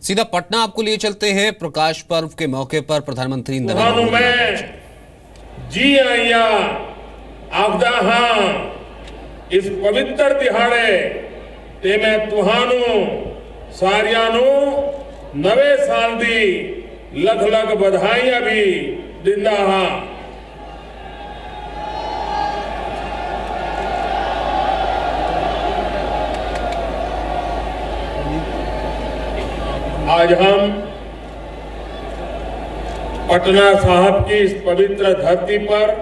सीधा पटना आपको लिए चलते हैं। प्रकाश पर्व के मौके पर प्रधानमंत्री नरेंद्र मोदी जी आइया आखदा हां इस पवित्र दिहाड़े ते मैं तुहानू सारियानू नवे साल दी लख लख बधाइयां भी दिंदा हां। आज हम पटना साहब की इस पवित्र धरती पर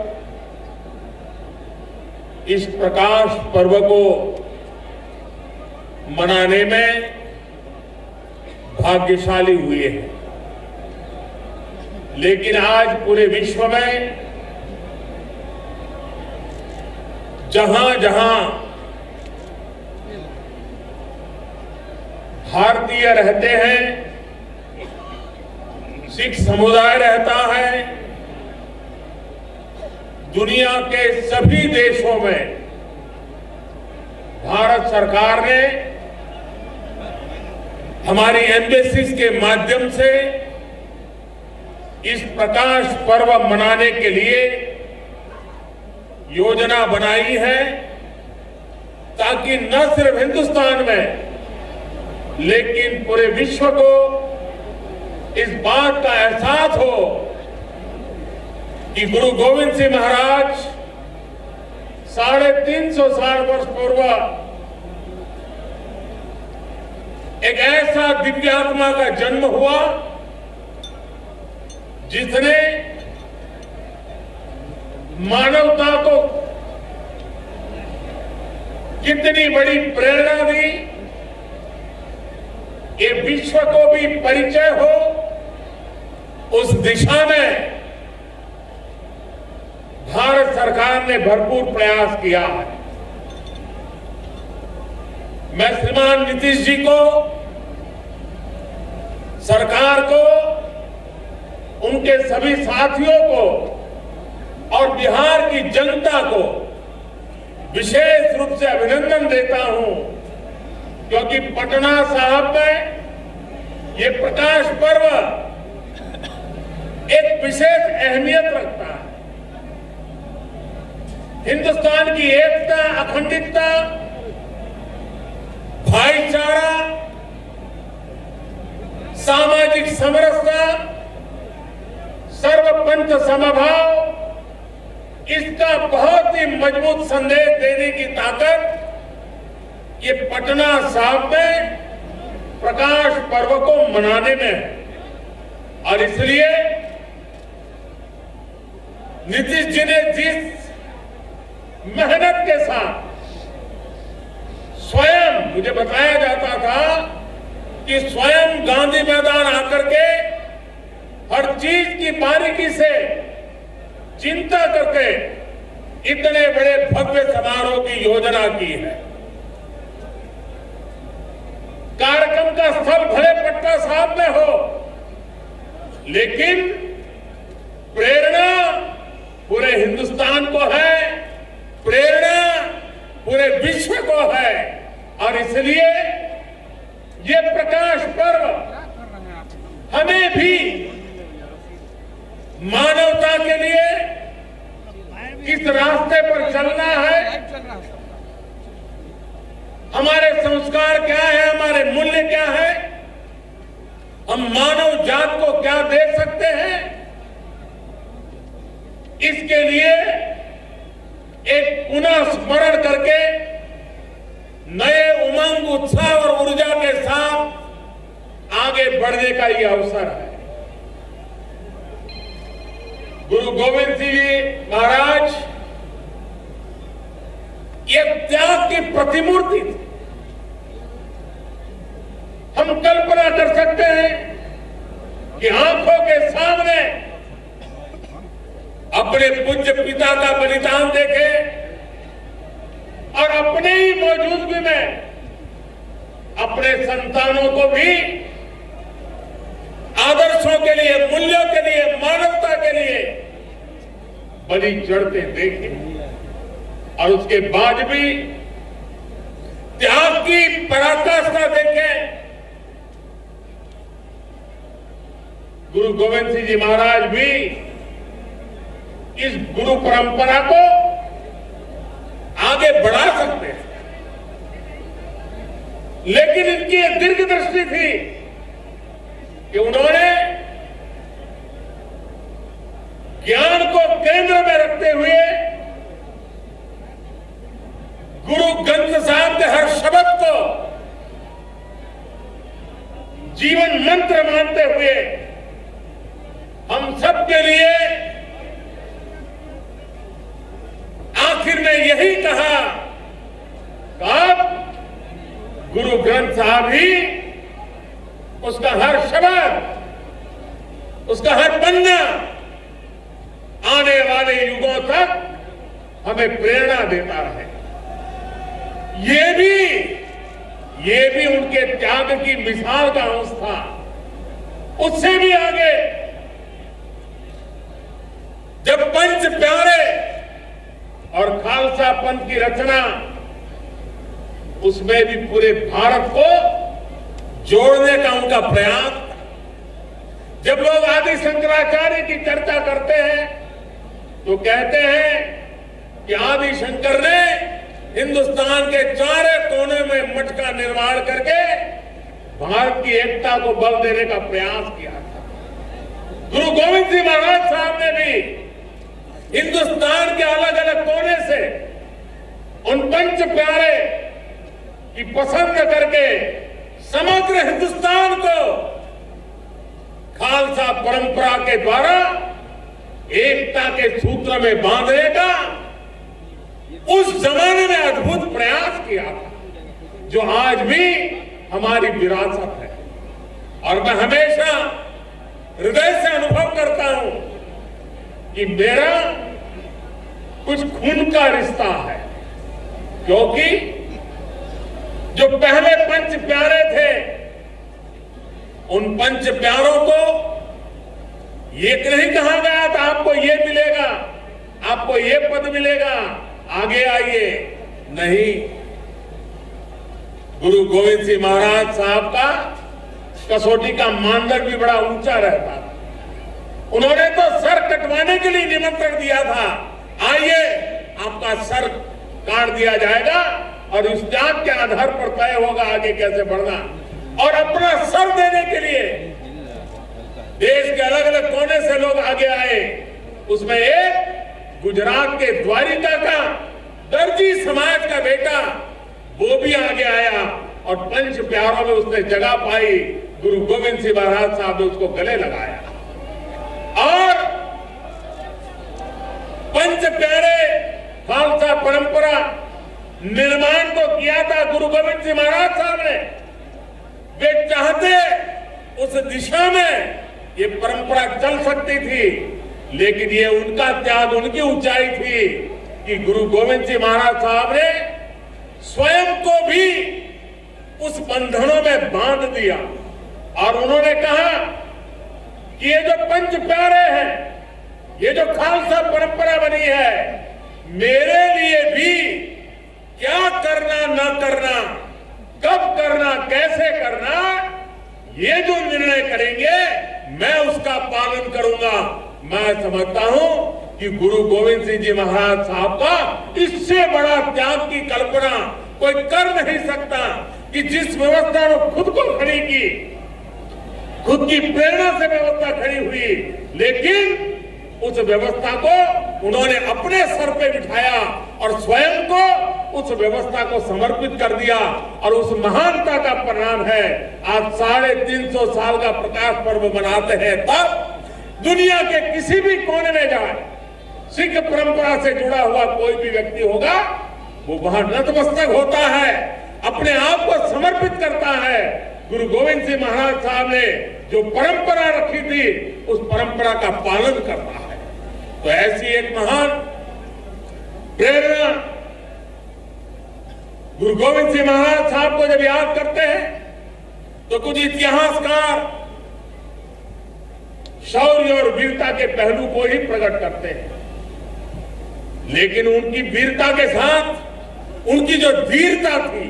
इस प्रकाश पर्व को मनाने में भाग्यशाली हुए हैं। लेकिन आज पूरे विश्व में जहां जहां भारतीय रहते हैं, सिख समुदाय रहता है, दुनिया के सभी देशों में भारत सरकार ने हमारी एम्बेसीज के माध्यम से इस प्रकाश पर्व मनाने के लिए योजना बनाई है, ताकि न सिर्फ हिंदुस्तान में लेकिन पूरे विश्व को इस बात का एहसास हो कि गुरु गोविंद सिंह महाराज 350 साल वर्ष पूर्व एक ऐसा दिव्यात्मा का जन्म हुआ जिसने मानवता को कितनी बड़ी प्रेरणा दी, ये विश्व को भी परिचय हो, उस दिशा में भारत सरकार ने भरपूर प्रयास किया है। मैं श्रीमान नीतीश जी को, सरकार को, उनके सभी साथियों को और बिहार की जनता को विशेष रूप से अभिनंदन देता हूं, क्योंकि पटना साहब में ये प्रकाश पर्व एक विशेष अहमियत रखता है। हिंदुस्तान की एकता, अखंडता, भाईचारा, सामाजिक समरसता, सर्वपंथ समभाव, इसका बहुत ही मजबूत संदेश देने की ताकत ये पटना साहब में प्रकाश पर्व को मनाने में है। और इसलिए नीतीश जी ने जिस मेहनत के साथ स्वयं, मुझे बताया जाता था कि स्वयं गांधी मैदान आकर के हर चीज की बारीकी से चिंता करके इतने बड़े भव्य समारोह की योजना की है। कार्यक्रम का स्थल भले पटना साहब में हो, लेकिन प्रेरणा पूरे हिंदुस्तान को है, प्रेरणा पूरे विश्व को है। और इसलिए ये प्रकाश पर्व हमें भी मानवता के लिए किस रास्ते पर चलना है, हमारे संस्कार क्या है, हमारे मूल्य क्या है, हम मानव जात को क्या दे सकते हैं, इसके लिए एक पुनः स्मरण करके नए उमंग, उत्साह और ऊर्जा के साथ आगे बढ़ने का ये अवसर है। गुरु गोविंद सिंह जी महाराज ये त्याग की प्रतिमूर्ति थी। हम कल्पना कर सकते हैं कि आंखों के सामने अपने पूज्य पिता का बलिदान देखे और अपने ही मौजूदगी में अपने संतानों को भी आदर्शों के लिए, मूल्यों के लिए, मानवता के लिए बलि चढ़ते देखे और उसके बाद भी त्याग की पराकाष्ठा देखें। गुरु गोविंद सिंह जी महाराज भी इस गुरु परंपरा को आगे बढ़ा सकते हैं, लेकिन इनकी एक दीर्घ दृष्टि थी कि उन्होंने ज्ञान को केंद्र में रखते हुए गुरु ग्रंथ साहब के हर शब्द को जीवन मंत्र मानते हुए हम सबके लिए आखिर में यही कहा कि अब गुरु ग्रंथ साहब ही, उसका हर शब्द, उसका हर पन्ना आने वाले युगों तक हमें प्रेरणा देता है। ये भी उनके त्याग की मिसाल का अंश था। उससे भी आगे जब पंच प्यारे और खालसा पंथ की रचना, उसमें भी पूरे भारत को जोड़ने का उनका प्रयास था। जब लोग आदि शंकराचार्य की चर्चा करते हैं तो कहते हैं कि आदि शंकर ने हिंदुस्तान के चारों कोने में मठ का निर्माण करके भारत की एकता को बल देने का प्रयास किया था। गुरु गोविंद सिंह महाराज साहब ने भी हिंदुस्तान के अलग अलग कोने से उन पंच प्यारे की पसंद करके समग्र हिंदुस्तान को खालसा परंपरा के द्वारा एकता के सूत्र में बांधने का उस जमाने में अद्भुत प्रयास किया था, जो आज भी हमारी विरासत है। और मैं हमेशा हृदय से अनुभव करता हूं कि मेरा कुछ खून का रिश्ता है, क्योंकि जो पहले पंच प्यारे थे, उन पंच प्यारों को ये नहीं कहा गया था आपको ये मिलेगा, आपको ये पद मिलेगा, आगे आइए। नहीं, गुरु गोविंद सिंह महाराज साहब का कसौटी का मानदंड भी बड़ा ऊंचा रहता था। उन्होंने तो सर कटवाने के लिए निमंत्रण दिया था, आइए आपका सर काट दिया जाएगा और इस त्याग के आधार पर तय होगा आगे कैसे बढ़ना। और अपना सर देने के लिए देश के अलग अलग कोने से लोग आगे आए। उसमें एक गुजरात के द्वारिका का दर्जी समाज का बेटा, वो भी आगे आया और पंच प्यारों में उसने जगह पाई। गुरु गोविंद सिंह महाराज साहब ने उसको गले लगाया और पंच प्यारे खालसा परंपरा निर्माण तो किया था गुरु गोविंद सिंह महाराज साहब ने। वे चाहते उस दिशा में ये परंपरा चल सकती थी, लेकिन ये उनका त्याग, उनकी ऊंचाई थी कि गुरु गोविंद सिंह महाराज साहब ने स्वयं को भी उस बंधनों में बांध दिया और उन्होंने कहा कि ये जो पंच प्यारे हैं, ये जो खालसा परंपरा बनी है, मेरे लिए भी क्या करना न करना, कब करना, कैसे करना, ये जो निर्णय करेंगे मैं उसका पालन करूंगा। मैं समझता हूं कि गुरु गोविंद सिंह जी महाराज साहब का इससे बड़ा त्याग की कल्पना कोई कर नहीं सकता कि जिस व्यवस्था ने खुद को खड़ी की, खुद की प्रेरणा से व्यवस्था खड़ी हुई, लेकिन उस व्यवस्था को उन्होंने अपने सर पे बिठाया और स्वयं को उस व्यवस्था को समर्पित कर दिया। और उस महानता का परिणाम है आज 350 साल का प्रकाश पर्व मनाते हैं। तब दुनिया के किसी भी कोने में जाए, सिख परंपरा से जुड़ा हुआ कोई भी व्यक्ति होगा, वो वहां नतमस्तक होता है, अपने आप को समर्पित करता है। गुरु गोविंद सिंह महाराज साहब ने जो परंपरा रखी थी, उस परंपरा का पालन करता है। तो ऐसी एक महान प्रेरणा गुरु गोविंद सिंह महाराज साहब को जब याद करते हैं तो कुछ इतिहासकार शौर्य और वीरता के पहलू को ही प्रकट करते हैं, लेकिन उनकी वीरता के साथ उनकी जो धीरता थी,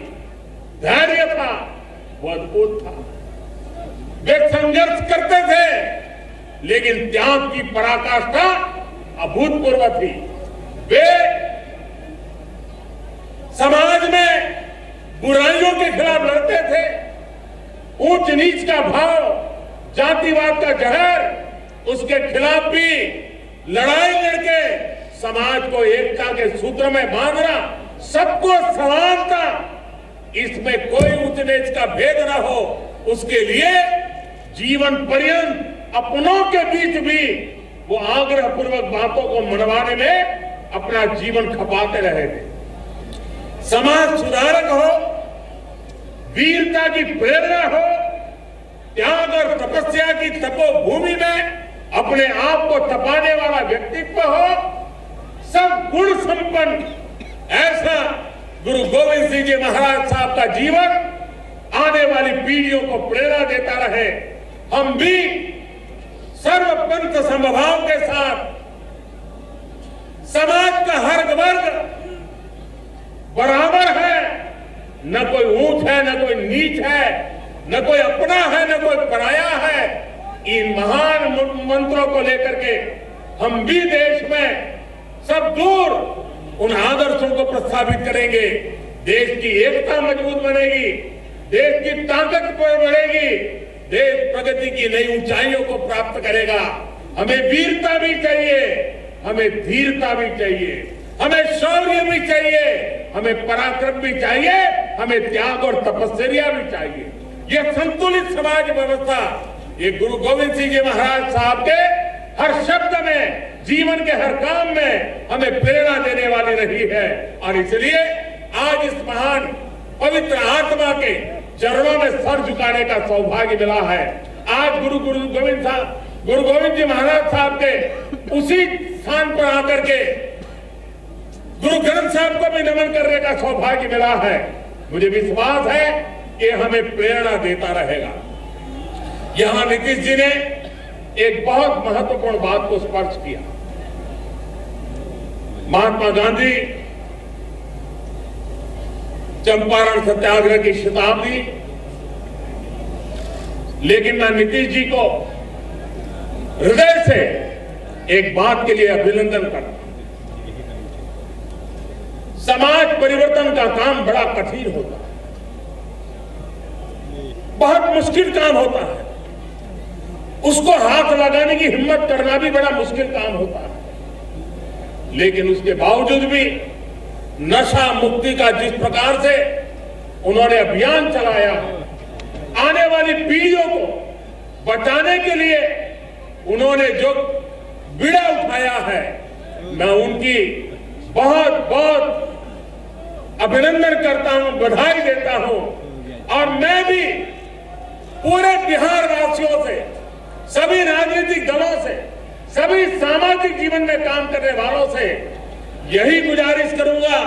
धैर्य था, वो अद्भुत था। वे संघर्ष करते थे लेकिन त्याग की पराकाष्ठा अभूतपूर्व थी। वे समाज में बुराइयों के खिलाफ लड़ते थे। ऊंच नीच का भाव, जातिवाद का जहर, उसके खिलाफ भी लड़ाई लड़के समाज को एकता के सूत्र में बांधना, सबको समानता, इसमें कोई ऊंच नीच का भेद न हो, उसके लिए जीवन पर्यंत अपनों के बीच भी वो आग्रह पूर्वक बातों को मनवाने में अपना जीवन खपाते रहे थे। समाज सुधारक हो, वीरता की प्रेरणा हो, त्याग और तपस्या की तपोभूमि में अपने आप को तपाने वाला व्यक्तित्व हो, सब गुण संपन्न ऐसा गुरु गोविंद सिंह जी महाराज साहब का जीवन आने वाली पीढ़ियों को प्रेरणा देता रहे। हम भी सर्वपंथ समभाव के साथ समाज का हर वर्ग बराबर है, न कोई ऊंच है, न कोई नीच है, न कोई अपना है, न कोई पराया है। इन महान मंत्रों को लेकर के हम भी देश में सब दूर उन आदर्शों को प्रस्थापित करेंगे। देश की एकता मजबूत बनेगी, देश की ताकत बढ़ेगी, देश प्रगति की नई ऊंचाइयों को प्राप्त करेगा। हमें वीरता भी चाहिए, हमें धीरता भी चाहिए, हमें शौर्य भी चाहिए, हमें पराक्रम भी चाहिए, हमें त्याग और तपस्या भी चाहिए। यह संतुलित समाज व्यवस्था ये गुरु गोविंद सिंह जी महाराज साहब के हर शब्द में, जीवन के हर काम में हमें प्रेरणा देने वाली रही है। और इसलिए आज इस महान पवित्र आत्मा के चरणों में सर झुकाने का सौभाग्य मिला है। आज गुरु गोविंद जी महाराज साहब के उसी स्थान पर आकर के गुरु ग्रंथ साहब को भी नमन करने का सौभाग्य मिला है। मुझे विश्वास है कि हमें प्रेरणा देता रहेगा। यहां नीतीश जी ने एक बहुत महत्वपूर्ण बात को स्पर्श किया। महात्मा गांधी चंपारण सत्याग्रह की शताब्दी, लेकिन मैं नीतीश जी को हृदय से एक बात के लिए अभिनंदन करता हूं। समाज परिवर्तन का काम बड़ा कठिन होता है, बहुत मुश्किल काम होता है। उसको हाथ लगाने की हिम्मत करना भी बड़ा मुश्किल काम होता है। लेकिन उसके बावजूद भी नशा मुक्ति का जिस प्रकार से उन्होंने अभियान चलाया, आने वाली पीढ़ियों को बचाने के लिए उन्होंने जो बीड़ा उठाया है, मैं उनकी बहुत बहुत अभिनंदन करता हूं, बधाई देता हूं। और मैं भी पूरे बिहार वासियों से, सभी राजनीतिक दलों से, सभी सामाजिक जीवन में काम करने वालों से यही गुजारिश करूंगा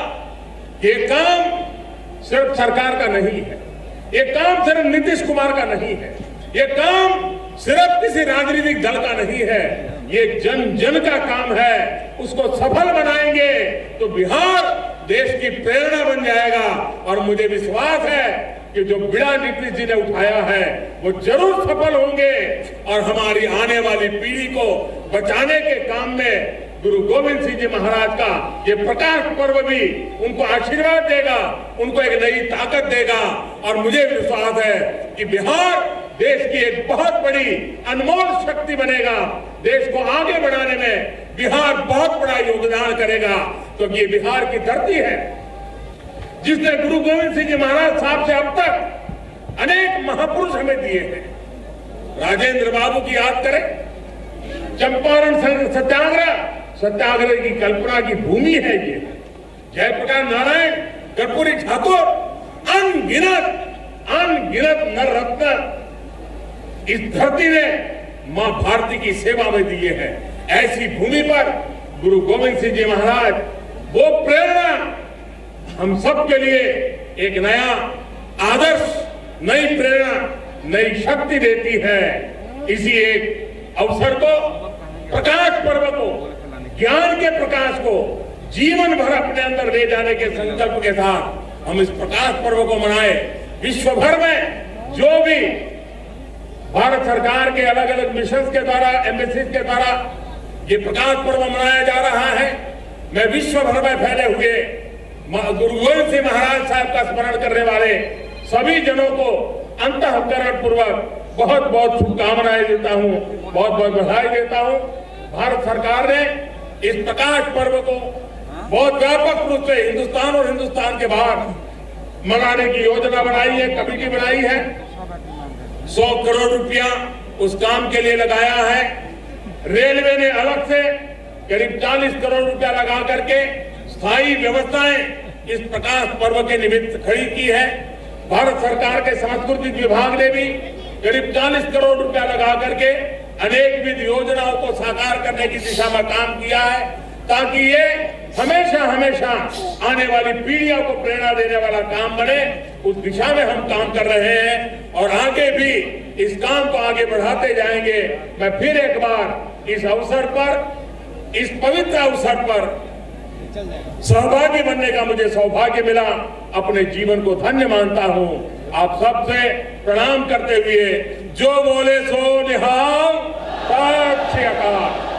कि ये काम सिर्फ सरकार का नहीं है, ये काम सिर्फ नीतीश कुमार का नहीं है, ये काम सिर्फ किसी राजनीतिक दल का नहीं है, ये जन जन का काम है। उसको सफल बनाएंगे तो बिहार देश की प्रेरणा बन जाएगा। और मुझे विश्वास है कि जो बीड़ा नीतीश जी ने उठाया है वो जरूर सफल होंगे और हमारी आने वाली पीढ़ी को बचाने के काम में गुरु गोविंद सिंह जी महाराज का ये प्रकाश पर्व भी उनको आशीर्वाद देगा, उनको एक नई ताकत देगा। और मुझे विश्वास है कि बिहार देश की एक बहुत बड़ी अनमोल शक्ति बनेगा। देश को आगे बढ़ाने में बिहार बहुत बड़ा योगदान करेगा, क्योंकि ये बिहार की धरती है जिसने गुरु गोविंद सिंह जी महाराज साहब से अब तक अनेक महापुरुष हमें दिए हैं। राजेंद्र बाबू की याद करें, चंपारण सत्याग्रह की कल्पना की भूमि है ये। जयप्रकाश नारायण, कर्पूरी ठाकुर, अनगिनत नर रत्न इस धरती ने मां भारती की सेवा में दिए हैं। ऐसी भूमि पर गुरु गोविंद सिंह जी महाराज वो प्रेरणा हम सब के लिए एक नया आदर्श, नई प्रेरणा, नई शक्ति देती है। इसी एक अवसर को, प्रकाश पर्व को, ज्ञान के प्रकाश को जीवन भर अपने अंदर ले जाने के संकल्प के साथ हम इस प्रकाश पर्व को मनाए। विश्व भर में जो भी भारत सरकार के अलग अलग मिशन के द्वारा, एम्बेसी के द्वारा ये प्रकाश पर्व मनाया जा रहा है। मैं विश्व भर में फैले हुए गुरु गोविंद सिंह महाराज साहब का स्मरण करने वाले सभी जनों को अंतःकरण पूर्वक बहुत बहुत शुभकामनाएं देता हूं, बहुत बहुत बधाई देता हूं। भारत सरकार ने इस प्रकाश पर्व को बहुत व्यापक रूप से हिंदुस्तान और हिंदुस्तान के बाहर मनाने की योजना बनाई है, कमेटी बनाई है। 100 करोड़ रुपया उस काम के लिए लगाया है। रेलवे ने अलग से करीब 40 करोड़ रुपया लगा करके स्थायी व्यवस्थाएं इस प्रकाश पर्व के निमित्त खड़ी की है। भारत सरकार के सांस्कृतिक विभाग ने भी करीब 40 करोड़ रुपया लगा करके अनेक विध योजनाओं को साकार करने की दिशा में काम किया है, ताकि ये हमेशा हमेशा आने वाली पीढ़ियों को प्रेरणा देने वाला काम बने। उस दिशा में हम काम कर रहे हैं और आगे भी इस काम को आगे बढ़ाते जाएंगे। मैं फिर एक बार इस अवसर पर, इस पवित्र अवसर पर सहभागी बनने का मुझे सौभाग्य मिला, अपने जीवन को धन्य मानता हूं। आप सबसे प्रणाम करते हुए जो बोले सो निहाल, सत श्री अकाल।